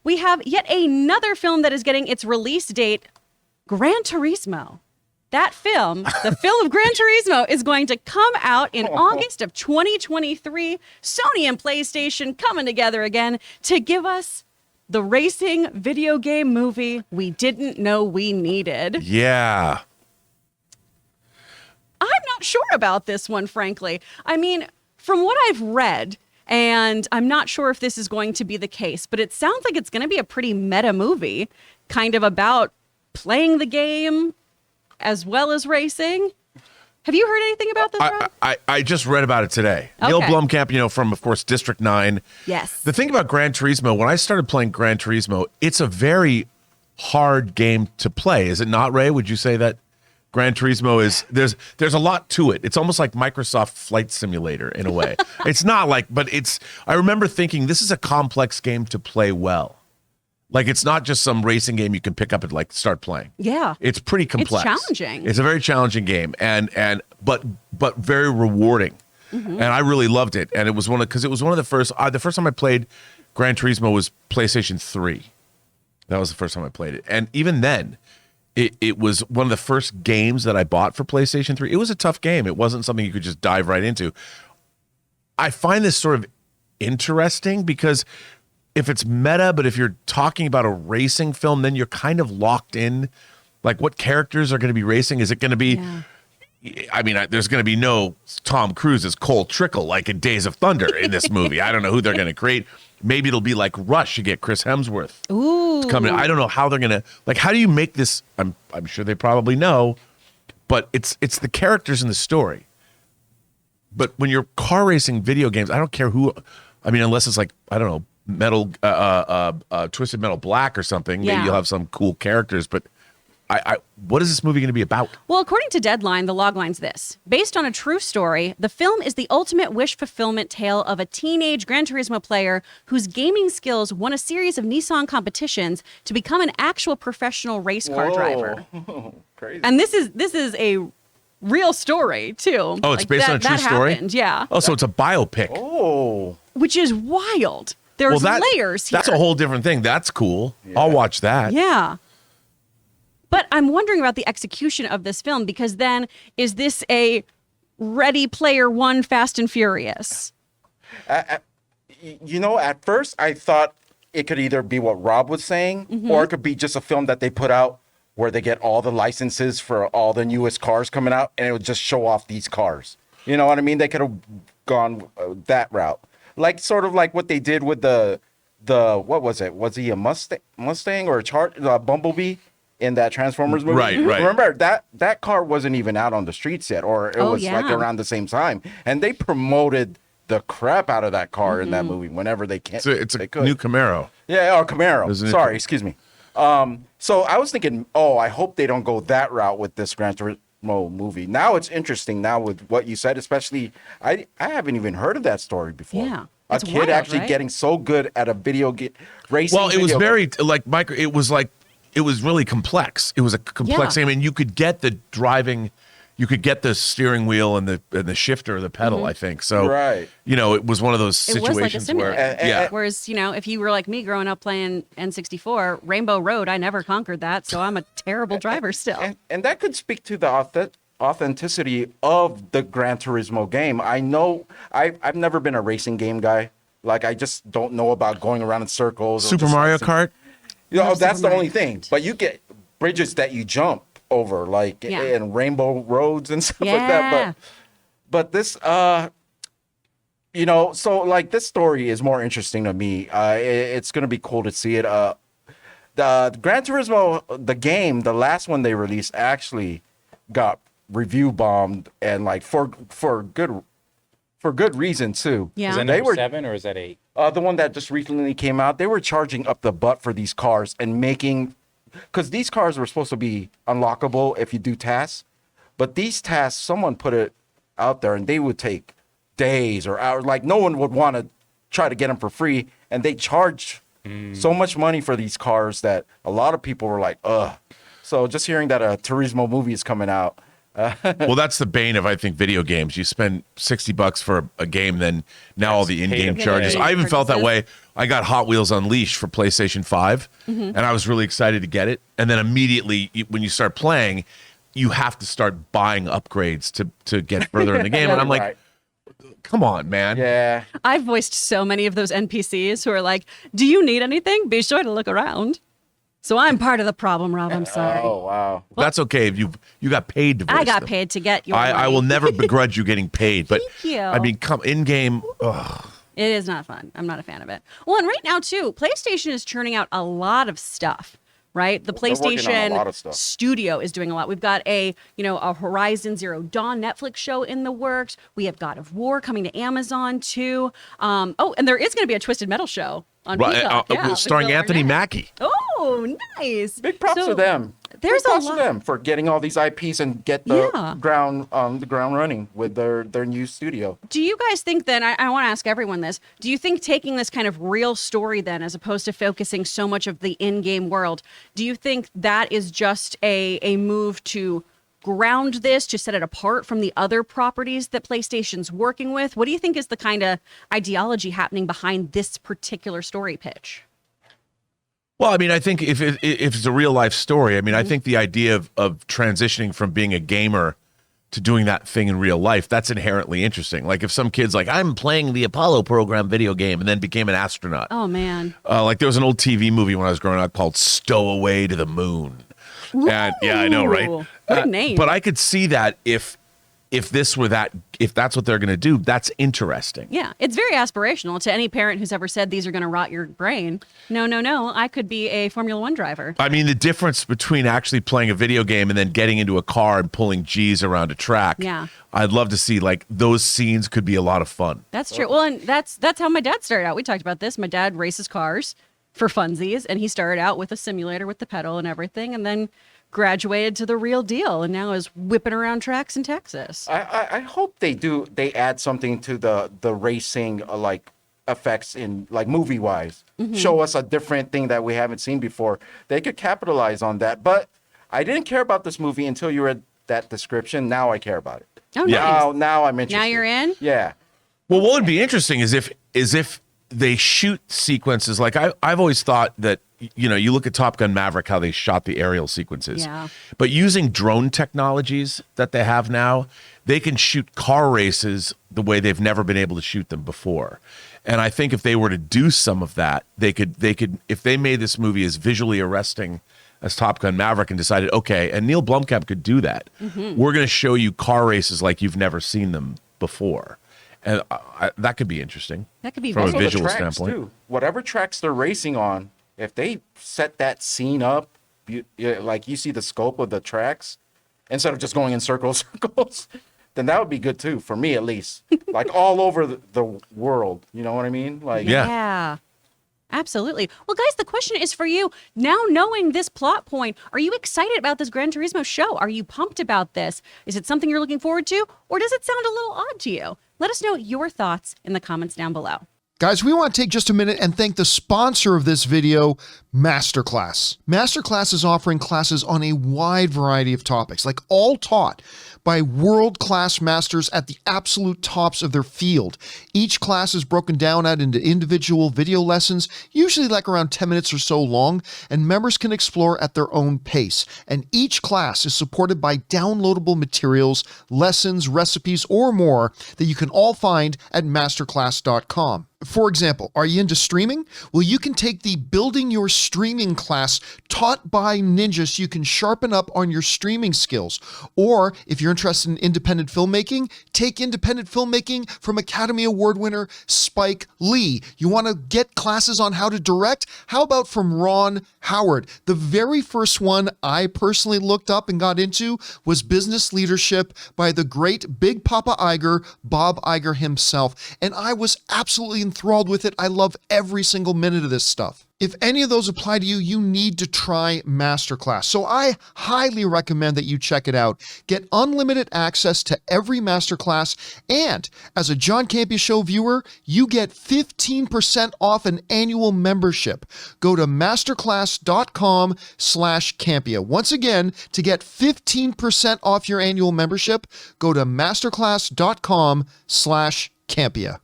we have yet another film that is getting its release date, Gran Turismo. That film, the film of Gran Turismo, is going to come out in August of 2023. Sony and PlayStation coming together again to give us the racing video game movie we didn't know we needed. Yeah. I'm not sure about this one, frankly. I mean, from what I've read, and I'm not sure if this is going to be the case, but it sounds like it's going to be a pretty meta movie, kind of about playing the game as well as racing. Have you heard anything about this, Rob? I just read about it today. Okay. Neil Blomkamp, from, of course, District 9. Yes. The thing about Gran Turismo, when I started playing Gran Turismo, it's a very hard game to play. Is it not, Ray? Would you say that Gran Turismo is, there's a lot to it. It's almost like Microsoft Flight Simulator in a way. It's not like, but I remember thinking this is a complex game to play well. Like, it's not just some racing game you can pick up and start playing. Yeah. It's pretty complex. It's challenging. It's a very challenging game but very rewarding. Mm-hmm. And I really loved it. And it was one of the first time I played Gran Turismo was PlayStation 3. That was the first time I played it. And even then, it was one of the first games that I bought for PlayStation 3. It was a tough game. It wasn't something you could just dive right into. I find this sort of interesting because if it's meta, but if you're talking about a racing film, then you're kind of locked in. Like, what characters are going to be racing? Is it going to be, I mean, there's going to be no Tom Cruise as Cole Trickle like in Days of Thunder in this movie. I don't know who they're going to create. Maybe it'll be like Rush. You get Chris Hemsworth coming. I don't know how they're going to, how do you make this? I'm sure they probably know, but it's the characters in the story. But when you're car racing video games, I don't care who, unless it's like, I don't know, Twisted Metal Black or something. Maybe you'll have some cool characters, but what is this movie going to be about? Well, according to Deadline, the logline's this. Based on a true story, the film is the ultimate wish fulfillment tale of a teenage Gran Turismo player whose gaming skills won a series of Nissan competitions to become an actual professional race car driver. Crazy. And this is a real story, too. Oh, it's based on a true story? Happened, yeah. Oh, so it's a biopic. Oh. Which is wild. There's layers here. That's a whole different thing. That's cool. Yeah. I'll watch that. Yeah. But I'm wondering about the execution of this film, because then is this a Ready Player One Fast and Furious? At first I thought it could either be what Rob was saying, or it could be just a film that they put out where they get all the licenses for all the newest cars coming out, and it would just show off these cars. You know what I mean? They could have gone that route. Like, sort of like what they did with the what was it? Was he a Mustang or a Bumblebee in that Transformers movie? Right. Remember, that car wasn't even out on the streets yet, or it was like around the same time. And they promoted the crap out of that car in that movie whenever they can. It's a new Camaro. Yeah, or Camaro. Sorry, excuse me. So I was thinking, I hope they don't go that route with this Gran Turismo movie. Now it's interesting now with what you said, especially I haven't even heard of that story before. Yeah. A kid wild, actually getting so good at a video racing. Well, it was very it was really complex. It was a complex game, and you could get the driving, you could get the steering wheel and the shifter or the pedal, I think. So it was one of those situations where whereas, if you were like me growing up playing N64, Rainbow Road, I never conquered that, so I'm a terrible driver still. And that could speak to the authenticity of the Gran Turismo game. I know I've never been a racing game guy. Like, I just don't know about going around in circles. Super Mario Kart? That's the only thing. But you get bridges that you jump over, like in Rainbow Roads and stuff like that. But this, so like this story is more interesting to me. It's going to be cool to see it. The Gran Turismo, the game, the last one they released actually got review bombed, and like for good reason too. Yeah. Is that number 7 or is that 8? The one that just recently came out, they were charging up the butt for these cars and because these cars were supposed to be unlockable if you do tasks, but these tasks, someone put it out there and they would take days or hours. Like, no one would want to try to get them for free, and they charge so much money for these cars that a lot of people were like, ugh. So just hearing that a Turismo movie is coming out, Well, that's the bane of, I think, video games. You spend $60 for a game, then now all the in-game paid. charges. Yeah. I even felt that Purchases. way. I got Hot Wheels Unleashed for PlayStation 5, and I was really excited to get it. And then immediately, when you start playing, you have to start buying upgrades to get further in the game. And I'm like, Right. come on, man. Yeah. I've voiced so many of those NPCs who are like, "Do you need anything? Be sure to look around." So I'm part of the problem, Rob. I'm sorry. Oh wow. That's okay if you got paid to voice I got them. paid to get your I money. will never begrudge you getting paid, but Thank you. I mean, come in game. Ugh. It is not fun. I'm not a fan of it. Well, and right now too, PlayStation is churning out a lot of stuff, right? The They're working on a PlayStation lot of stuff. Studio is doing a lot. We've got a Horizon Zero Dawn Netflix show in the works. We have God of War coming to Amazon too. Oh, and there is going to be a Twisted Metal show on Right, Peacock. Yeah, with starring Bill Anthony Arnett. Mackie. Oh, nice. Big props So, to them. There's Big props a lot. to them for getting all these IPs and get the Yeah. ground running with their new studio. Do you guys think then, I want to ask everyone this, do you think taking this kind of real story then, as opposed to focusing so much of the in-game world, do you think that is just a move to ground this, to set it apart from the other properties that PlayStation's working with? What do you think is the kind of ideology happening behind this particular story pitch? Well, I mean, I think if it's a real life story, I mean, I think the idea of transitioning from being a gamer to doing that thing in real life, that's inherently interesting. Like if some kid's like, I'm playing the Apollo program video game and then became an astronaut. Oh, man. Like there was an old TV movie when I was growing up called Stowaway to the Moon. And yeah, I know, right? Ooh, what a name. But I could see that if that's what they're going to do, that's interesting. Yeah, it's very aspirational to any parent who's ever said these are going to rot your brain. No, I could be a Formula One driver. I mean, the difference between actually playing a video game and then getting into a car and pulling G's around a track. Yeah. I'd love to see, like, those scenes could be a lot of fun. That's true. Well, and that's how my dad started out. We talked about this. My dad races cars for funsies, and he started out with a simulator with the pedal and everything, and then graduated to the real deal, and now is whipping around tracks in Texas. I hope they add something to the racing like effects in like movie wise. Show us a different thing that we haven't seen before. They could capitalize on that. But I didn't care about this movie until you read that description. Now I care about it. Oh, nice. Now I'm interested. Now you're in? Yeah. Well, what would be interesting is if they shoot sequences like I've always thought that, you know, you look at Top Gun Maverick, how they shot the aerial sequences. Yeah. But using drone technologies that they have now, they can shoot car races the way they've never been able to shoot them before. And I think if they were to do some of that, they could if they made this movie as visually arresting as Top Gun Maverick and decided, okay, and Neil Blomkamp could do that. We're going to show you car races like you've never seen them before. And that could be interesting. That could be from a very Also the visual tracks, standpoint. too. Whatever tracks they're racing on, if they set that scene up, like you see the scope of the tracks, instead of just going in circles, then that would be good too, for me at least. Like all over the world, you know what I mean? Like, Yeah. Absolutely. Well, guys, the question is for you. Now knowing this plot point, are you excited about this Gran Turismo show? Are you pumped about this? Is it something you're looking forward to? Or does it sound a little odd to you? Let us know your thoughts in the comments down below. Guys, we want to take just a minute and thank the sponsor of this video, Masterclass. Masterclass is offering classes on a wide variety of topics, like all taught by world-class masters at the absolute tops of their field. Each class is broken down out into individual video lessons, usually like around 10 minutes or so long, and members can explore at their own pace. And each class is supported by downloadable materials, lessons, recipes, or more that you can all find at masterclass.com. For example, are you into streaming? Well, you can take the Building Your Streaming class taught by ninjas so you can sharpen up on your streaming skills. Or if you're interested in independent filmmaking, take independent filmmaking from Academy Award winner Spike Lee. You want to get classes on how to direct? How about from Ron Howard? The very first one I personally looked up and got into was Business Leadership by the great Big Papa Iger, Bob Iger himself. And I was absolutely enthralled with it. I love every single minute of this stuff. If any of those apply to you, you need to try Masterclass. So I highly recommend that you check it out. Get unlimited access to every Masterclass, and as a John Campea Show viewer, you get 15% off an annual membership. Go to masterclass.com/Campea. Once again, to get 15% off your annual membership, go to masterclass.com/Campea.